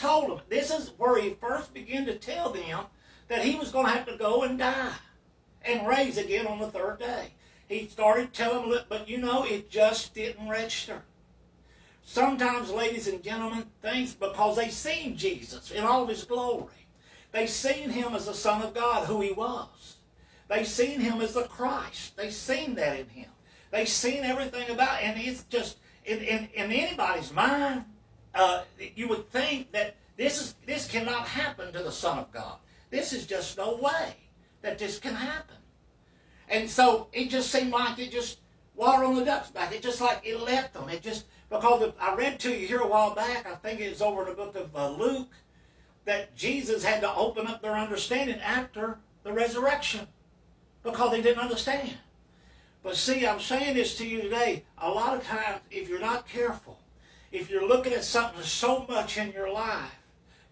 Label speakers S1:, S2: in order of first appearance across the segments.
S1: told them, this is where he first began to tell them that he was going to have to go and die and raise again on the third day. He started telling them, but you know, it just didn't register. Sometimes, ladies and gentlemen, things, because they seen Jesus in all of his glory. They seen him as the Son of God, who he was. They seen him as the Christ. They seen that in him. They seen everything about it. And it's just, in anybody's mind, you would think that this cannot happen to the Son of God. This is just no way that this can happen. And so it just seemed like it just water on the duck's back. It just like it left them. It just, because I read to you here a while back, I think it was over in the book of Luke, that Jesus had to open up their understanding after the resurrection because they didn't understand. But see, I'm saying this to you today, a lot of times if you're not careful, if you're looking at something so much in your life,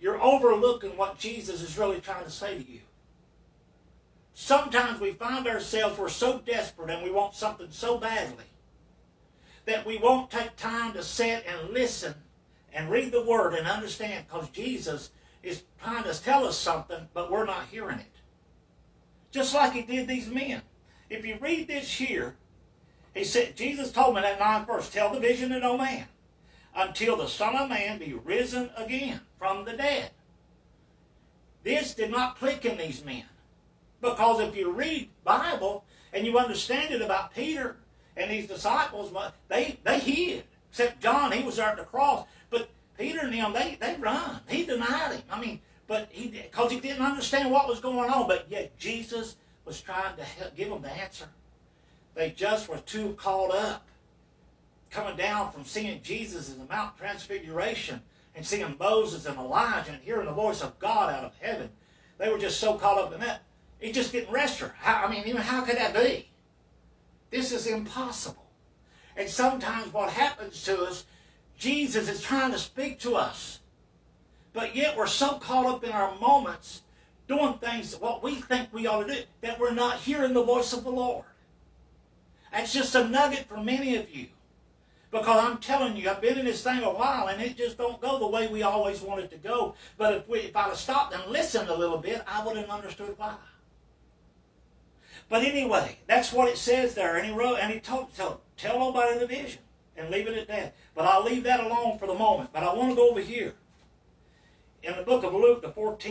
S1: you're overlooking what Jesus is really trying to say to you. Sometimes we find ourselves, we're so desperate and we want something so badly that we won't take time to sit and listen and read the Word and understand, because Jesus is trying to tell us something, but we're not hearing it. Just like he did these men. If you read this here, he said, Jesus told me that 9th verse, tell the vision to no man, until the Son of Man be risen again from the dead. This did not click in these men. Because if you read Bible and you understand it about Peter and these disciples, they hid. Except John, he was there at the cross. But Peter and them, they run. He denied him. I mean, but because he didn't understand what was going on. But yet Jesus was trying to give them the answer. They just were too caught up, coming down from seeing Jesus in the Mount Transfiguration and seeing Moses and Elijah and hearing the voice of God out of heaven. They were just so caught up in that. It just didn't register. How could that be? This is impossible. And sometimes what happens to us, Jesus is trying to speak to us. But yet we're so caught up in our moments doing things, what we think we ought to do, that we're not hearing the voice of the Lord. That's just a nugget for many of you. Because I'm telling you, I've been in this thing a while and it just don't go the way we always want it to go. But if I'd have stopped and listened a little bit, I would have understood why. But anyway, that's what it says there. And he wrote, and he told, tell nobody the vision and leave it at that. But I'll leave that alone for the moment. But I want to go over here in the book of Luke, the 14th.